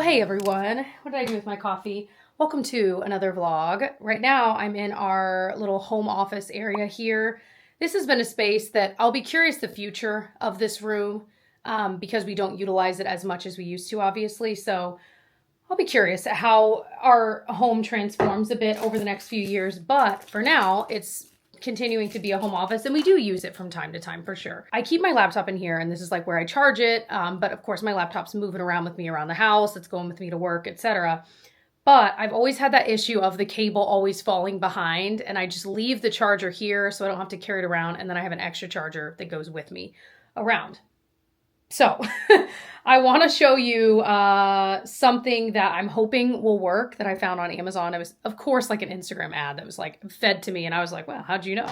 Well, hey everyone, what did I do with my coffee? Welcome to another vlog. Right now I'm in our little home office area here. This has been a space that I'll be curious the future of this room because we don't utilize it as much as we used to, obviously. So I'll be curious at how our home transforms a bit over the next few years. But for now, it's continuing to be a home office, and we do use it from time to time for sure. I keep my laptop in here, and this is like where I charge it. But of course, my laptop's moving around with me around the house. It's going with me to work, etc. But I've always had that issue of the cable always falling behind, and I just leave the charger here so I don't have to carry it around, and then I have an extra charger that goes with me around. So I want to show you something that I'm hoping will work that I found on Amazon. It was, of course, like an Instagram ad that was like fed to me. And I was like, well, how'd you know?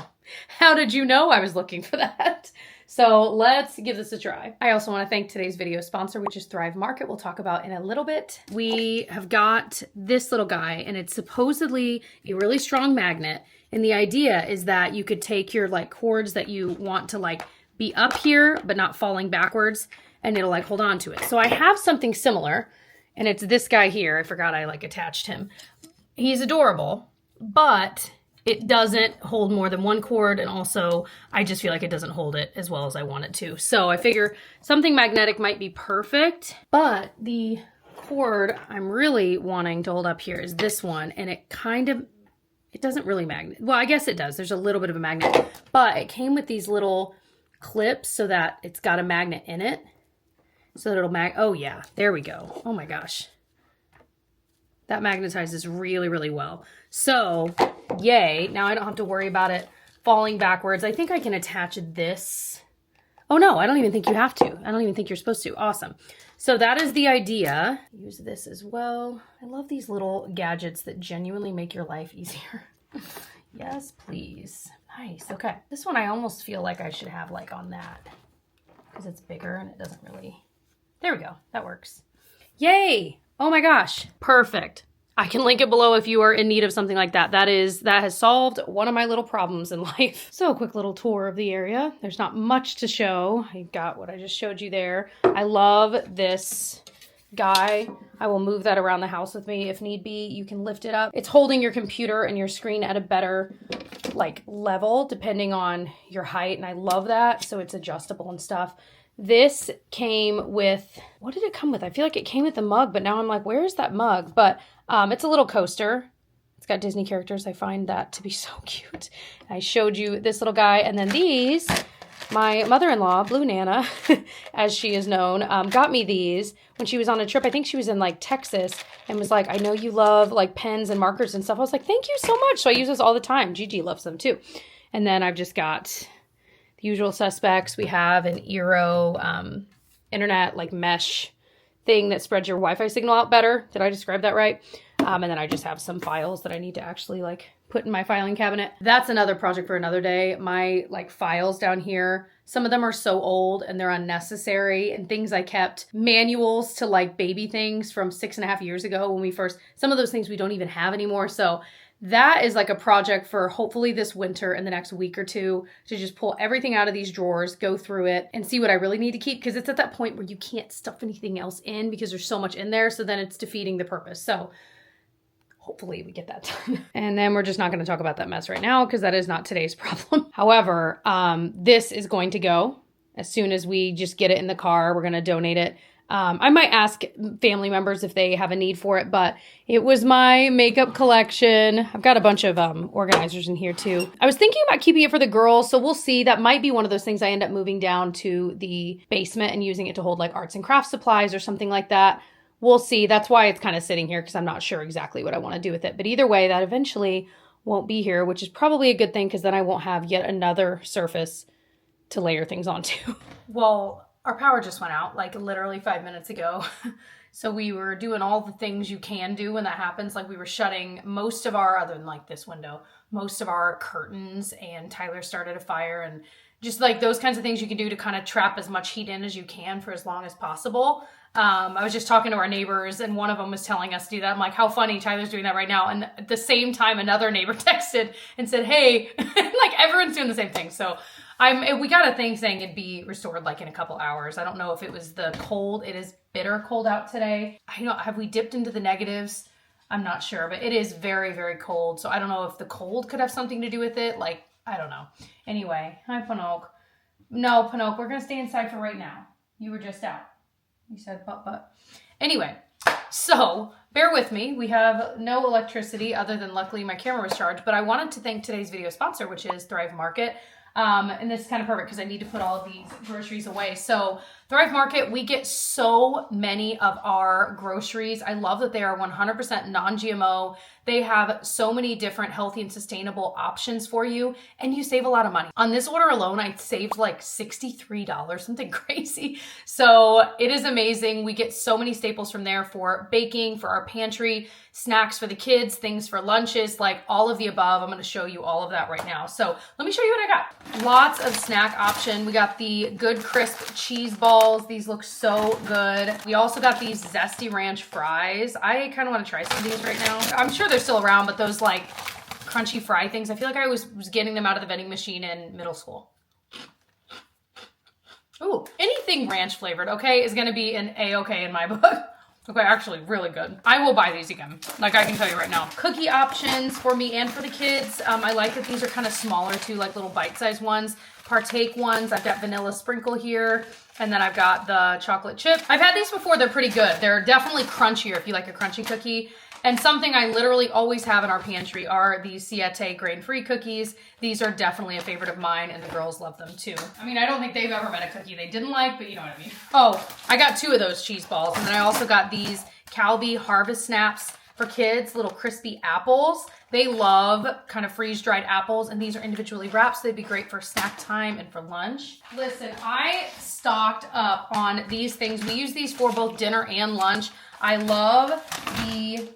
How did you know I was looking for that? So let's give this a try. I also want to thank today's video sponsor, which is Thrive Market. We'll talk about in a little bit. We have got this little guy, and it's supposedly a really strong magnet. And the idea is that you could take your like cords that you want to like be up here, but not falling backwards, and it'll like hold on to it. So I have something similar, and it's this guy here. I forgot I like attached him. He's adorable, but it doesn't hold more than one cord, and also I just feel like it doesn't hold it as well as I want it to. So I figure something magnetic might be perfect, but the cord I'm really wanting to hold up here is this one, and it doesn't really magnet. Well, I guess it does. There's a little bit of a magnet, but it came with these little clips so that it's got a magnet in it. So that it'll oh yeah, there we go. Oh my gosh. That magnetizes really, really well. So yay, now I don't have to worry about it falling backwards. I think I can attach this. Oh no, I don't even think you have to. I don't even think you're supposed to. Awesome. So that is the idea. Use this as well. I love these little gadgets that genuinely make your life easier. Yes, please. Nice. Okay. This one I almost feel like I should have like on that because it's bigger and it doesn't really. There we go. That works. Yay. Oh my gosh. Perfect. I can link it below if you are in need of something like that. That has solved one of my little problems in life. So a quick little tour of the area. There's not much to show. I got what I just showed you there. I love this guy. I will move that around the house with me if need be. You can lift it up. It's holding your computer and your screen at a better like level depending on your height, and I love that. So it's adjustable and stuff. This came with, what did it come with? I feel like it came with the mug, but now I'm like, where is that mug? But it's a little coaster. It's got Disney characters. I find that to be so cute. I showed you this little guy, and then these, my mother-in-law, Blue Nana, as she is known, got me these when she was on a trip. I think she was in like Texas, and was like, I know you love like pens and markers and stuff. I was like, thank you so much. So I use this all the time. Gigi loves them too. And then I've just got the usual suspects. We have an Eero internet like mesh thing that spreads your Wi-Fi signal out better. Did I describe that right? And then I just have some files that I need to actually like put in my filing cabinet. That's another project for another day. My like files down here, some of them are so old and they're unnecessary, and things I kept, manuals to like baby things from 6.5 years ago when we first, some of those things we don't even have anymore. So that is like a project for hopefully this winter in the next week or two, to just pull everything out of these drawers, go through it and see what I really need to keep, because it's at that point where you can't stuff anything else in because there's so much in there. So then it's defeating the purpose. So hopefully we get that done. And then we're just not going to talk about that mess right now because that is not today's problem. However, this is going to go as soon as we just get it in the car. We're going to donate it. I might ask family members if they have a need for it, but it was my makeup collection. I've got a bunch of organizers in here too. I was thinking about keeping it for the girls, so we'll see. That might be one of those things I end up moving down to the basement and using it to hold like arts and crafts supplies or something like that. We'll see. That's why it's kind of sitting here, because I'm not sure exactly what I want to do with it. But either way, that eventually won't be here, which is probably a good thing because then I won't have yet another surface to layer things onto. Well, our power just went out like literally 5 minutes ago. So we were doing all the things you can do when that happens. Like we were shutting most of our, other than like this window, most of our curtains, and Tyler started a fire, and just like those kinds of things you can do to kind of trap as much heat in as you can for as long as possible. I was just talking to our neighbors and one of them was telling us to do that. I'm like, how funny, Tyler's doing that right now. And at the same time, another neighbor texted and said, hey, like everyone's doing the same thing. So we got a thing saying it'd be restored like in a couple hours. I don't know if it was the cold. It is bitter cold out today. I know, have we dipped into the negatives? I'm not sure, but it is very, very cold. So I don't know if the cold could have something to do with it. Like, I don't know. Anyway, hi, Panoke. No, Panoke, we're going to stay inside for right now. You were just out. You said but. Anyway, so bear with me. We have no electricity other than luckily my camera was charged, but I wanted to thank today's video sponsor, which is Thrive Market. And this is kind of perfect because I need to put all of these groceries away. So Thrive Market, we get so many of our groceries. I love that they are 100% non-GMO. They have so many different healthy and sustainable options for you, and you save a lot of money. On this order alone, I saved like $63, something crazy. So it is amazing. We get so many staples from there for baking, for our pantry, snacks for the kids, things for lunches, like all of the above. I'm going to show you all of that right now. So let me show you what I got. Lots of snack option. We got the Good Crisp cheese balls. These look so good. We also got these Zesty Ranch fries. I kind of want to try some of these right now. I'm sure they're still around, but those like crunchy fry things, I feel like I was getting them out of the vending machine in middle school. Ooh, anything ranch flavored, okay, is going to be an A-okay in my book. Okay, actually really good. I will buy these again. Like I can tell you right now. Cookie options for me and for the kids. I like that these are kind of smaller too, like little bite-sized ones. Partake ones. I've got vanilla sprinkle here. And then I've got the chocolate chip. I've had these before. They're pretty good. They're definitely crunchier if you like a crunchy cookie. And something I literally always have in our pantry are these Siete grain-free cookies. These are definitely a favorite of mine, and the girls love them too. I mean, I don't think they've ever met a cookie they didn't like, but you know what I mean. Oh, I got 2 of those cheese balls, and then I also got these Calbee Harvest Snaps for kids, little crispy apples. They love kind of freeze-dried apples, and these are individually wrapped, so they'd be great for snack time and for lunch. Listen, I stocked up on these things. We use these for both dinner and lunch. I love the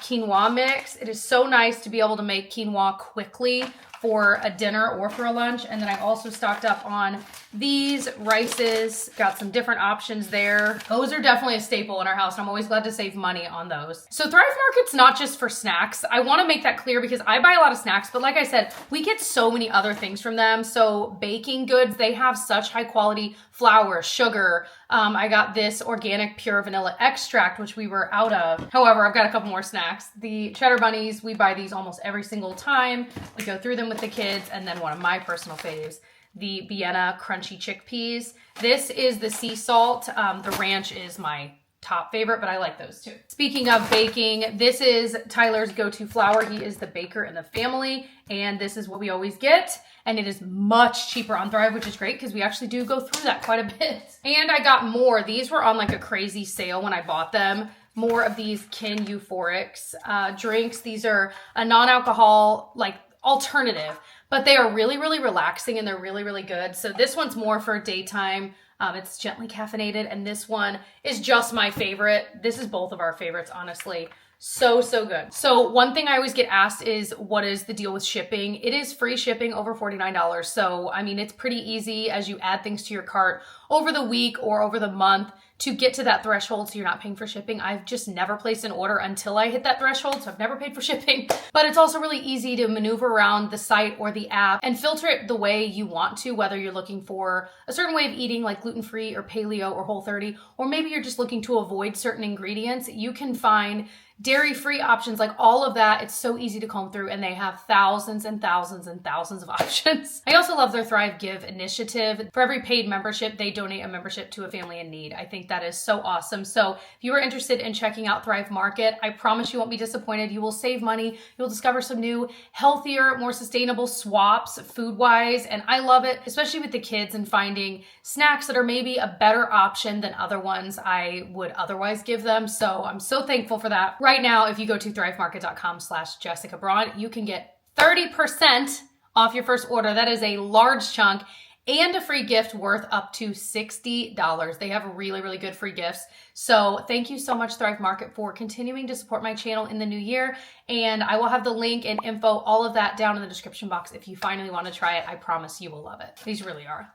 quinoa mix. It is so nice to be able to make quinoa quickly for a dinner or for a lunch. And then I also stocked up on these rices, got some different options there. Those are definitely a staple in our house. And I'm always glad to save money on those. So Thrive Market's not just for snacks. I want to make that clear because I buy a lot of snacks, but like I said, we get so many other things from them. So baking goods, they have such high quality flour, sugar. I got this organic pure vanilla extract, which we were out of. However, I've got a couple more snacks. The cheddar bunnies, we buy these almost every single time. We go through them with the kids. And then one of my personal faves, the Vienna crunchy chickpeas. This is the sea salt. The ranch is my top favorite, but I like those too. Speaking of baking, this is Tyler's go-to flour. He is the baker in the family, and this is what we always get. And it is much cheaper on Thrive, which is great because we actually do go through that quite a bit. And I got more. These were on like a crazy sale when I bought them. More of these Kin Euphorics drinks. These are a non-alcohol like alternative, but they are really, really relaxing and they're really, really good. So this one's more for daytime. It's gently caffeinated, and this one is just my favorite. This is both of our favorites, honestly. So, so good. So one thing I always get asked is, what is the deal with shipping? It is free shipping over $49. So, I mean, it's pretty easy as you add things to your cart over the week or over the month to get to that threshold so you're not paying for shipping. I've just never placed an order until I hit that threshold, so I've never paid for shipping. But it's also really easy to maneuver around the site or the app and filter it the way you want to, whether you're looking for a certain way of eating like gluten-free or paleo or Whole30, or maybe you're just looking to avoid certain ingredients. You can find dairy-free options, like all of that. It's so easy to comb through, and they have thousands and thousands and thousands of options. I also love their Thrive Give initiative. For every paid membership, they donate a membership to a family in need. I think that is so awesome. So if you are interested in checking out Thrive Market, I promise you won't be disappointed. You will save money. You'll discover some new, healthier, more sustainable swaps food-wise, and I love it, especially with the kids and finding snacks that are maybe a better option than other ones I would otherwise give them. So I'm so thankful for that. Right now, if you go to thrivemarket.com/jessicabraun, you can get 30% off your first order. That is a large chunk, and a free gift worth up to $60. They have really, really good free gifts. So thank you so much, Thrive Market, for continuing to support my channel in the new year. And I will have the link and info, all of that down in the description box if you finally want to try it. I promise you will love it. These really are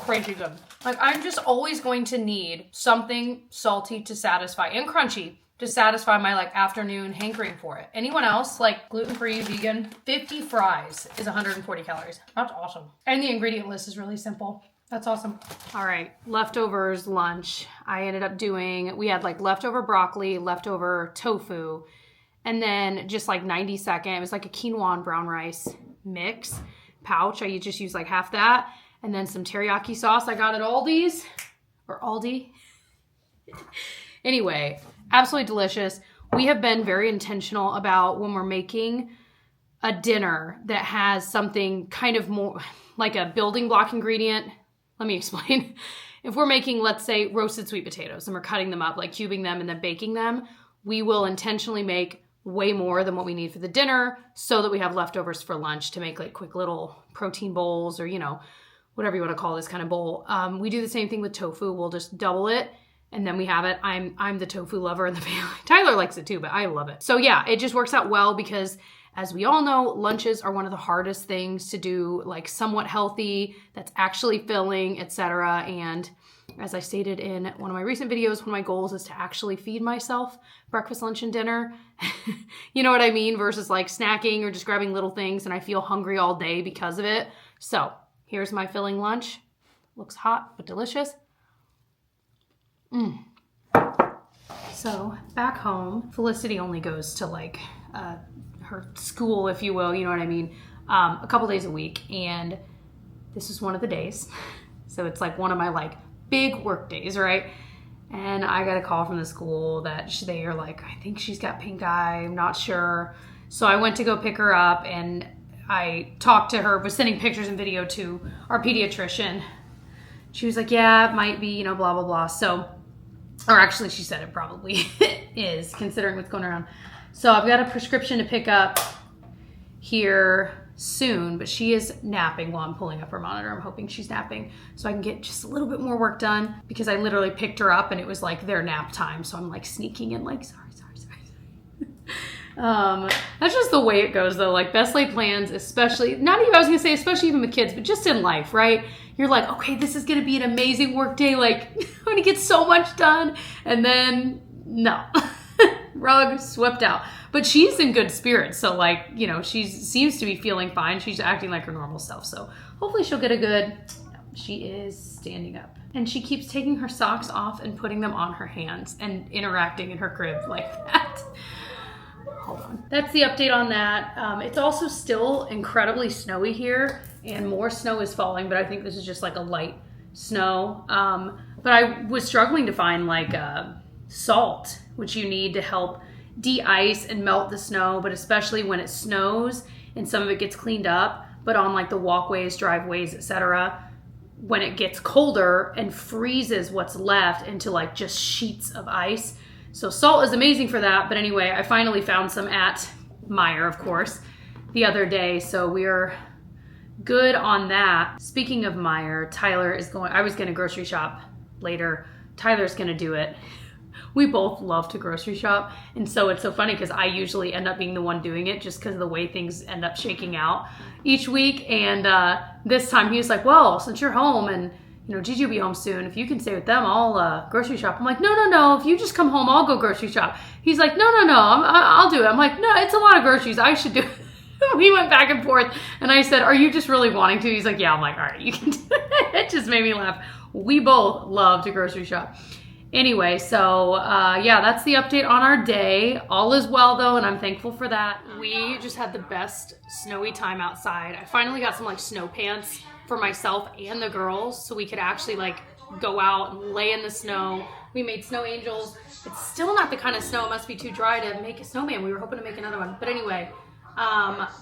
crazy good. Like, I'm just always going to need something salty to satisfy, and crunchy to satisfy my like afternoon hankering for it. Anyone else, like gluten-free, vegan, 50 fries is 140 calories. That's awesome. And the ingredient list is really simple. That's awesome. All right, leftovers lunch. I ended up doing, we had like leftover broccoli, leftover tofu, and then just like 90-second, it was like a quinoa and brown rice mix pouch. I just used like half that. And then some teriyaki sauce I got at Aldi's, or Aldi. Anyway, absolutely delicious. We have been very intentional about when we're making a dinner that has something kind of more like a building block ingredient. Let me explain. If we're making, let's say, roasted sweet potatoes and we're cutting them up, like cubing them and then baking them, we will intentionally make way more than what we need for the dinner so that we have leftovers for lunch to make like quick little protein bowls or, you know, whatever you want to call this kind of bowl. We do the same thing with tofu. We'll just double it and then we have it. I'm the tofu lover in the family. Tyler likes it too, but I love it. So yeah, it just works out well because as we all know, lunches are one of the hardest things to do, like somewhat healthy, that's actually filling, etc. And as I stated in one of my recent videos, one of my goals is to actually feed myself breakfast, lunch, and dinner. You know what I mean? Versus like snacking or just grabbing little things and I feel hungry all day because of it. So here's my filling lunch. Looks hot, but delicious. So back home, Felicity only goes to like her school, if you will, you know what I mean, a couple days a week. And this is one of the days. So it's like one of my like big work days, right? And I got a call from the school that they are like, I think she's got pink eye, I'm not sure. So I went to go pick her up and I talked to her, was sending pictures and video to our pediatrician. She was like, yeah, it might be, you know, blah, blah, blah. So, or actually she said it probably is, considering what's going around. So I've got a prescription to pick up here soon, but she is napping while I'm pulling up her monitor. I'm hoping she's napping so I can get just a little bit more work done because I literally picked her up and it was like their nap time. So I'm like sneaking in like, sorry. That's just the way it goes though. Like best laid plans, especially, not even, I was gonna say, especially even with kids, but just in life, right? You're like, okay, this is gonna be an amazing work day. Like I'm gonna get so much done. And then no, rug swept out. But she's in good spirits. So like, you know, she seems to be feeling fine. She's acting like her normal self. So hopefully she'll get a good, she is standing up. And she keeps taking her socks off and putting them on her hands and interacting in her crib like that. Hold on. That's the update on that. It's also still incredibly snowy here and more snow is falling, but I think this is just like a light snow. But I was struggling to find like salt, which you need to help de-ice and melt the snow, but especially when it snows and some of it gets cleaned up, but on like the walkways, driveways, etc., when it gets colder and freezes what's left into like just sheets of ice. So salt is amazing for that. But anyway, I finally found some at Meijer, of course, the other day. So we're good on that. Speaking of Meijer, Tyler is going, I was going to grocery shop later. Tyler's going to do it. We both love to grocery shop. And so it's so funny because I usually end up being the one doing it just because of the way things end up shaking out each week. And this time he was like, well, since you're home and you know, Gigi will be home soon. If you can stay with them, I'll grocery shop. I'm like, no. If you just come home, I'll go grocery shop. He's like, no. I'll do it. I'm like, no, it's a lot of groceries. I should do it. We went back and forth. And I said, are you just really wanting to? He's like, yeah. I'm like, all right, you can do it. It just made me laugh. We both love to grocery shop. Anyway, so yeah, that's the update on our day. All is well though, and I'm thankful for that. We just had the best snowy time outside. I finally got some like snow pants for myself and the girls so we could actually like go out and lay in the snow. We made snow angels. It's still not the kind of snow, it must be too dry to make a snowman. We were hoping to make another one. But ananyway,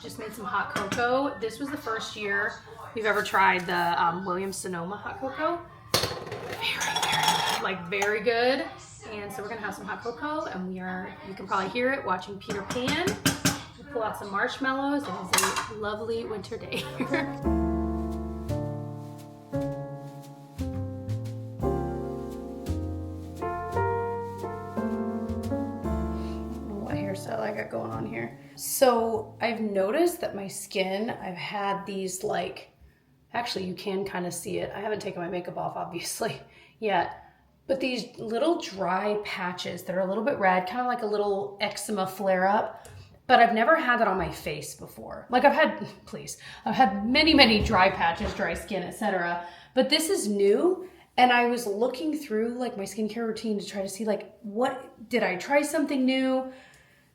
just made some hot cocoa. This was the first year we've ever tried the Williams-Sonoma hot cocoa. Very good. And so we're gonna have some hot cocoa and you can probably hear it watching Peter Pan. We'll pull out some marshmallows and it's a lovely winter day here. I got going on here. So I've noticed that my skin, I've had these like Actually, you can kind of see it. I haven't taken my makeup off, obviously, yet. But these little dry patches that are a little bit red, kind of like a little eczema flare up. But I've never had that on my face before. Like I've had many, many dry patches, dry skin, etc. But this is new. And I was looking through like my skincare routine to try to see like, did I try something new?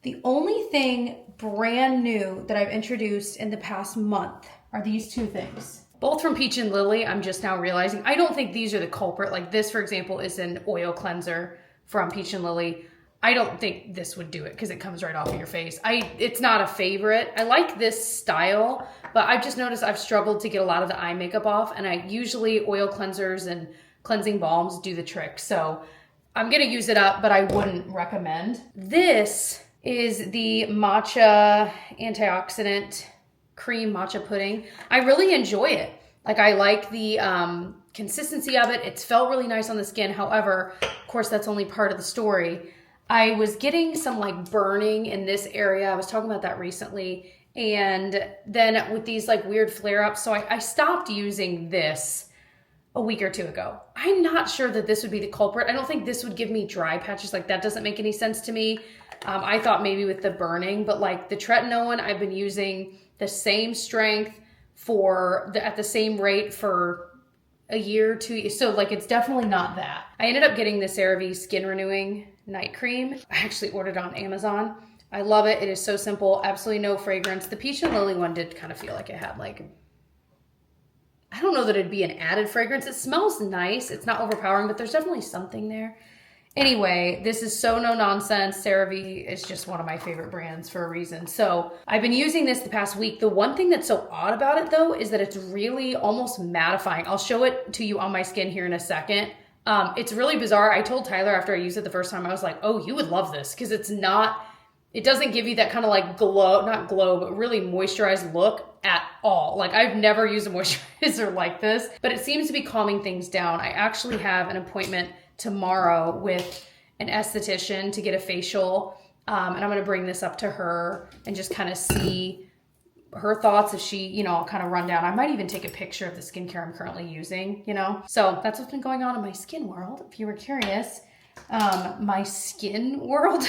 The only thing brand new that I've introduced in the past month are these two things. Both from Peach and Lily, I'm just now realizing. I don't think these are the culprit. Like this, for example, is an oil cleanser from Peach and Lily. I don't think this would do it because it comes right off of your face. It's not a favorite. I like this style, but I've just noticed I've struggled to get a lot of the eye makeup off, and I usually oil cleansers and cleansing balms do the trick. So I'm gonna use it up, but I wouldn't recommend. This is the matcha antioxidant cream matcha pudding. I really enjoy it. Like I like the consistency of it. It's felt really nice on the skin. However, of course, that's only part of the story. I was getting some like burning in this area. I was talking about that recently. And then with these like weird flare-ups, so I stopped using this a week or two ago. I'm not sure that this would be the culprit. I don't think this would give me dry patches. Like that doesn't make any sense to me. I thought maybe with the burning, but like the tretinoin, I've been using the same strength at the same rate for a year, 2 years. So like, it's definitely not that. I ended up getting the CeraVe Skin Renewing Night Cream. I actually ordered it on Amazon. I love it. It is so simple. Absolutely no fragrance. The Peach and Lily one did kind of feel like it had like, I don't know that it'd be an added fragrance. It smells nice. It's not overpowering, but there's definitely something there. Anyway, this is so no nonsense. CeraVe is just one of my favorite brands for a reason. So I've been using this the past week. The one thing that's so odd about it though, is that it's really almost mattifying. I'll show it to you on my skin here in a second. It's really bizarre. I told Tyler after I used it the first time, I was like, oh, you would love this. Cause it doesn't give you that kind of like not glow, but really moisturized look at all. Like I've never used a moisturizer like this, but it seems to be calming things down. I actually have an appointment tomorrow with an esthetician to get a facial. And I'm going to bring this up to her and just kind of see her thoughts if she, I'll kind of run down. I might even take a picture of the skincare I'm currently using, So that's what's been going on in my skin world. If you were curious, my skin world,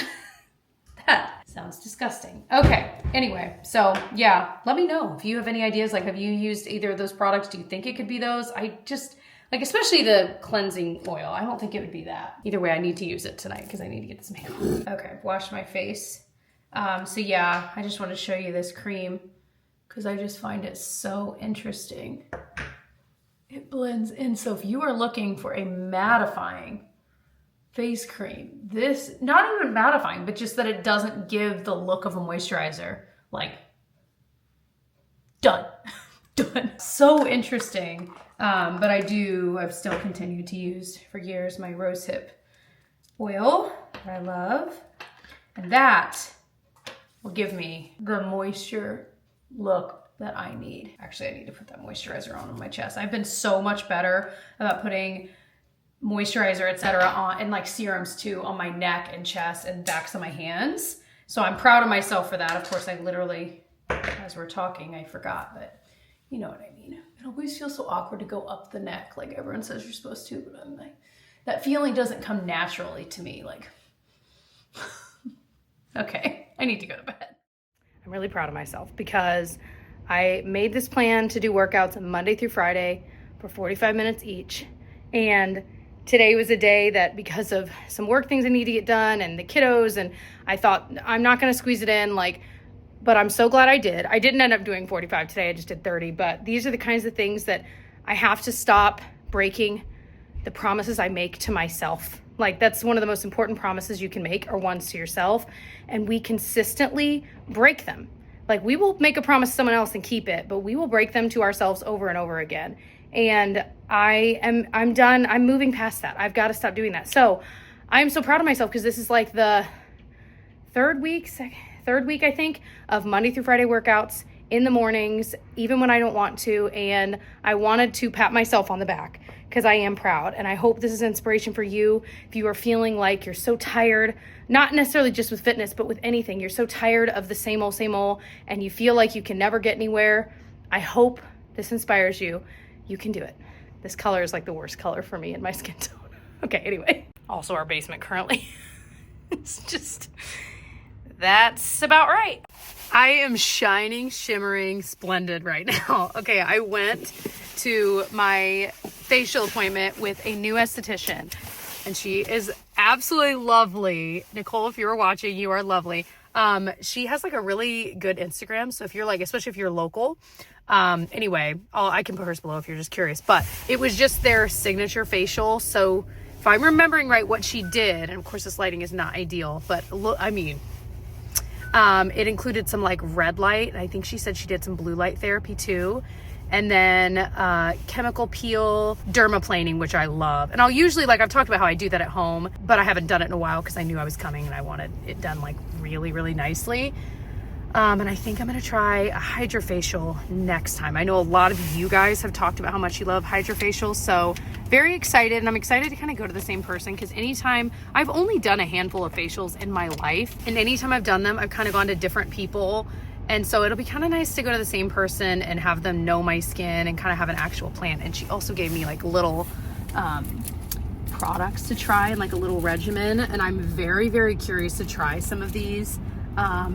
that sounds disgusting. Okay. Anyway, so yeah, let me know if you have any ideas. Like, have you used either of those products? Do you think it could be those? Like, especially the cleansing oil. I don't think it would be that. Either way, I need to use it tonight because I need to get some hair on. Okay, I've washed my face. So yeah, I just want to show you this cream because I just find it so interesting. It blends in. So if you are looking for a mattifying face cream, this, not even mattifying, but just that it doesn't give the look of a moisturizer, like, done. Done. So interesting. But I've still continued to use for years my rosehip oil that I love. And that will give me the moisture look that I need. Actually, I need to put that moisturizer on my chest. I've been so much better about putting moisturizer, etc., on, and like serums too, on my neck and chest and backs of my hands. So I'm proud of myself for that. Of course, I literally, as we're talking, I forgot, but you know what I mean. It always feels so awkward to go up the neck like everyone says you're supposed to, but I'm like, that feeling doesn't come naturally to me. Like, okay, I need to go to bed. I'm really proud of myself because I made this plan to do workouts Monday through Friday for 45 minutes each. And today was a day that, because of some work things I need to get done and the kiddos, and I thought I'm not going to squeeze it in, but I'm so glad I did. I didn't end up doing 45 today. I just did 30. But these are the kinds of things that I have to stop breaking the promises I make to myself. Like, that's one of the most important promises you can make, are ones to yourself. And we consistently break them. Like, we will make a promise to someone else and keep it, but we will break them to ourselves over and over again. And I'm done. I'm moving past that. I've got to stop doing that. So I'm so proud of myself because this is like the third week, I think, of Monday through Friday workouts in the mornings, even when I don't want to. And I wanted to pat myself on the back because I am proud. And I hope this is inspiration for you. If you are feeling like you're so tired, not necessarily just with fitness, but with anything, you're so tired of the same old, and you feel like you can never get anywhere. I hope this inspires you, you can do it. This color is like the worst color for me in my skin tone. Okay, anyway. Also our basement currently. It's just, that's about right. I am shining, shimmering, splendid right now. Okay, I went to my facial appointment with a new esthetician, and she is absolutely lovely. Nicole, if you were watching, you are lovely. She has like a really good Instagram. So if you're like, especially if you're local, anyway, I can put hers below if you're just curious, but it was just their signature facial. So if I'm remembering right what she did, and of course this lighting is not ideal, but look, I mean, it included some like red light. I think she said she did some blue light therapy too. And then chemical peel, dermaplaning, which I love. And I'll usually, like I've talked about how I do that at home, but I haven't done it in a while because I knew I was coming and I wanted it done like really, really nicely. And I think I'm gonna try a hydrofacial next time. I know a lot of you guys have talked about how much you love hydrofacials, so very excited. And I'm excited to kind of go to the same person because anytime, I've only done a handful of facials in my life, and anytime I've done them, I've kind of gone to different people. And so it'll be kind of nice to go to the same person and have them know my skin and kind of have an actual plan. And she also gave me like little products to try and like a little regimen. And I'm very, very curious to try some of these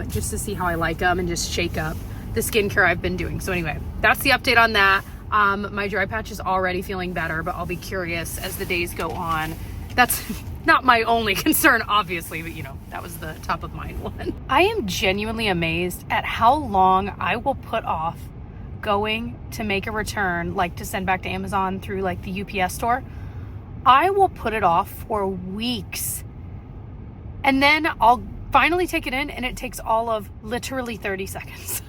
just to see how I like them and just shake up the skincare I've been doing. So anyway, that's the update on that. My dry patch is already feeling better, but I'll be curious as the days go on. That's not my only concern, obviously, but you know, that was the top of mind one. I am genuinely amazed at how long I will put off going to make a return, like to send back to Amazon through like the UPS store. I will put it off for weeks. And then I'll finally take it in and it takes all of literally 30 seconds.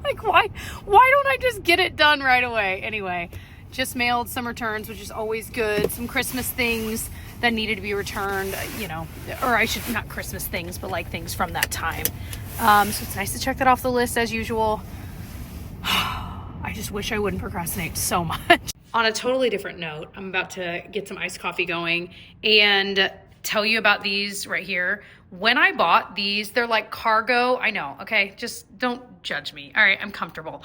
Like why don't I just get it done right away? Anyway, just mailed some returns, which is always good. Some Christmas things that needed to be returned, you know, or I should, not Christmas things, but like things from that time. So it's nice to check that off the list as usual. I just wish I wouldn't procrastinate so much. On a totally different note, I'm about to get some iced coffee going and tell you about these right here. When I bought these, they're like cargo. I know, okay, just don't judge me. All right, I'm comfortable.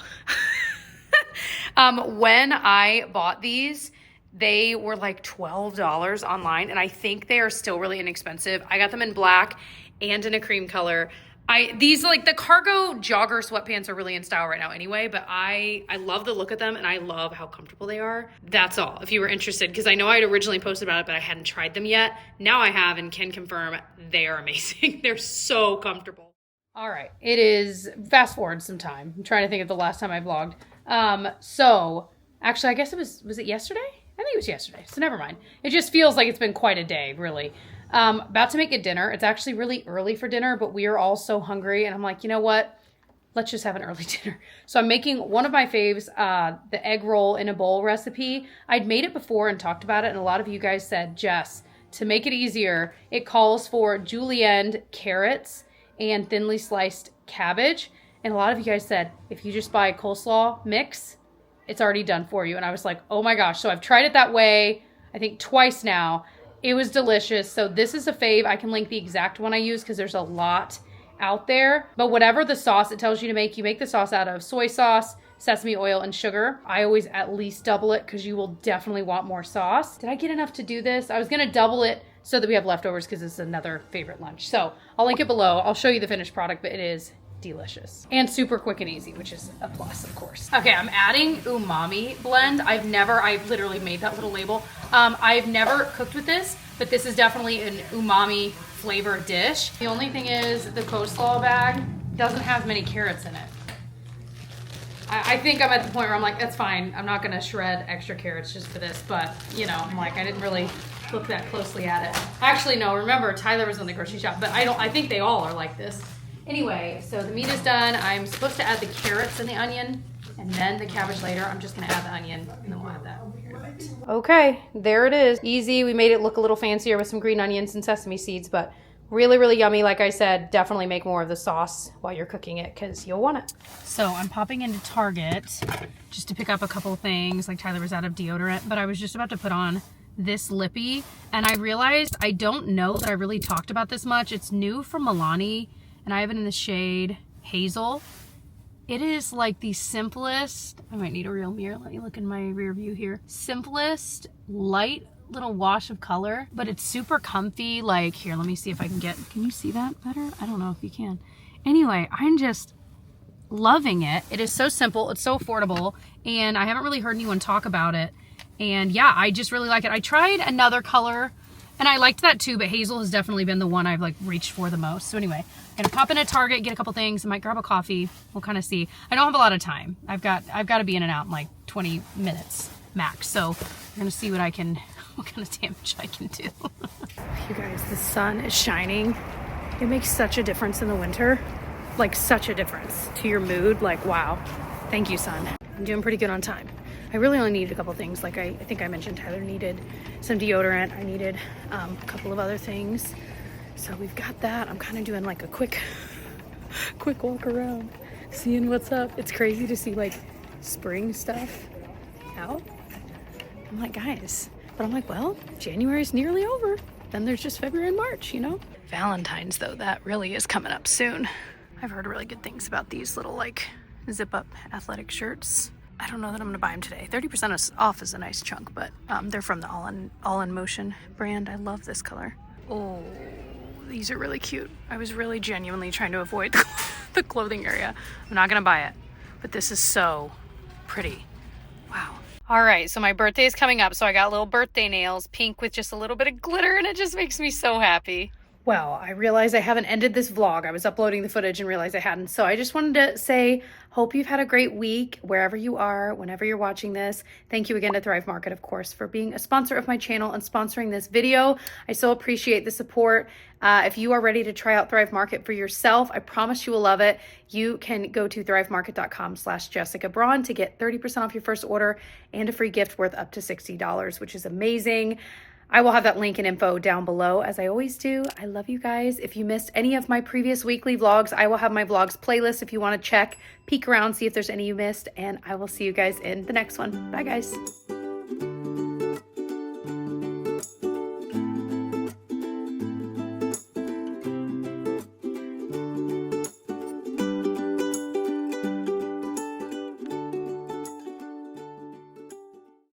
When I bought these, they were like $12 online, and I think they are still really inexpensive. I got them in black and in a cream color. These like the cargo jogger sweatpants are really in style right now anyway, but I love the look of them and I love how comfortable they are. That's all, if you were interested, because I know I'd originally posted about it, but I hadn't tried them yet. Now I have and can confirm they are amazing. They're so comfortable. All right, it is, fast forward some time. I'm trying to think of the last time I vlogged. So actually, I guess was it yesterday? I think it was yesterday, so never mind. It just feels like it's been quite a day, really. About to make a dinner. It's actually really early for dinner, but we are all so hungry, and I'm like, you know what? Let's just have an early dinner. So I'm making one of my faves, the egg roll in a bowl recipe. I'd made it before and talked about it, and a lot of you guys said, Jess, to make it easier, it calls for julienne carrots and thinly sliced cabbage. And a lot of you guys said, if you just buy a coleslaw mix, it's already done for you. And I was like, oh my gosh. So I've tried it that way, I think twice now. It was delicious. So this is a fave. I can link the exact one I use because there's a lot out there. But whatever the sauce it tells you to make, you make the sauce out of soy sauce, sesame oil, and sugar. I always at least double it because you will definitely want more sauce. Did I get enough to do this? I was gonna double it so that we have leftovers because it's another favorite lunch. So I'll link it below. I'll show you the finished product, but it is delicious and super quick and easy, which is a plus, of course. Okay, I'm adding umami blend. I've literally made that little label. I've never cooked with this, but this is definitely an umami flavor dish. The only thing is the coleslaw bag doesn't have many carrots in it. I think I'm at the point where I'm like, that's fine. I'm not gonna shred extra carrots just for this, but you know, I'm like, I didn't really look that closely at it. Actually, no, remember Tyler was in the grocery shop, but I think they all are like this. Anyway, so the meat is done. I'm supposed to add the carrots and the onion and then the cabbage later. I'm just gonna add the onion and then we'll add that. Okay, there it is. Easy. We made it look a little fancier with some green onions and sesame seeds, but really, really yummy. Like I said, definitely make more of the sauce while you're cooking it because you'll want it. So I'm popping into Target just to pick up a couple things. Like Tyler was out of deodorant, but I was just about to put on this lippy and I realized I don't know that I really talked about this much. It's new from Milani and I have it in the shade Hazel. It is like the simplest, I might need a real mirror. Let me look in my rear view here. Simplest, light little wash of color, but it's super comfy. Like, here, let me see if I can you see that better? I don't know if you can. Anyway, I'm just loving it. It is so simple. It's so affordable. And I haven't really heard anyone talk about it. And yeah, I just really like it. I tried another color and I liked that too, but hazel has definitely been the one I've like reached for the most. So anyway, I'm gonna pop in at Target, get a couple things. I might grab a coffee. We'll kind of see. I don't have a lot of time. I've got to be in and out in like 20 minutes max. So we're gonna see what kind of damage I can do. You guys, the sun is shining. It makes such a difference in the winter. Like such a difference to your mood. Like, wow. Thank you, sun. I'm doing pretty good on time. I really only needed a couple things. Like I think I mentioned Tyler needed some deodorant. I needed a couple of other things. So we've got that. I'm kind of doing like a quick walk around, seeing what's up. It's crazy to see like spring stuff out. I'm like, guys, but I'm like, well, January's nearly over. Then there's just February and March, you know? Valentine's though, that really is coming up soon. I've heard really good things about these little like zip up athletic shirts. I don't know that I'm gonna buy them today. 30% off is a nice chunk, but they're from the All in Motion brand. I love this color. Oh, these are really cute. I was really genuinely trying to avoid the clothing area. I'm not gonna buy it, but this is so pretty. Wow. All right, so my birthday is coming up, so I got little birthday nails, pink with just a little bit of glitter, and it just makes me so happy. Well, I realized I haven't ended this vlog. I was uploading the footage and realized I hadn't. So I just wanted to say, hope you've had a great week wherever you are, whenever you're watching this. Thank you again to Thrive Market, of course, for being a sponsor of my channel and sponsoring this video. I so appreciate the support. If you are ready to try out Thrive Market for yourself, I promise you will love it. You can go to thrivemarket.com/jessicabraun to get 30% off your first order and a free gift worth up to $60, which is amazing. I will have that link and info down below, as I always do. I love you guys. If you missed any of my previous weekly vlogs, I will have my vlogs playlist if you want to peek around, see if there's any you missed, and I will see you guys in the next one. Bye, guys.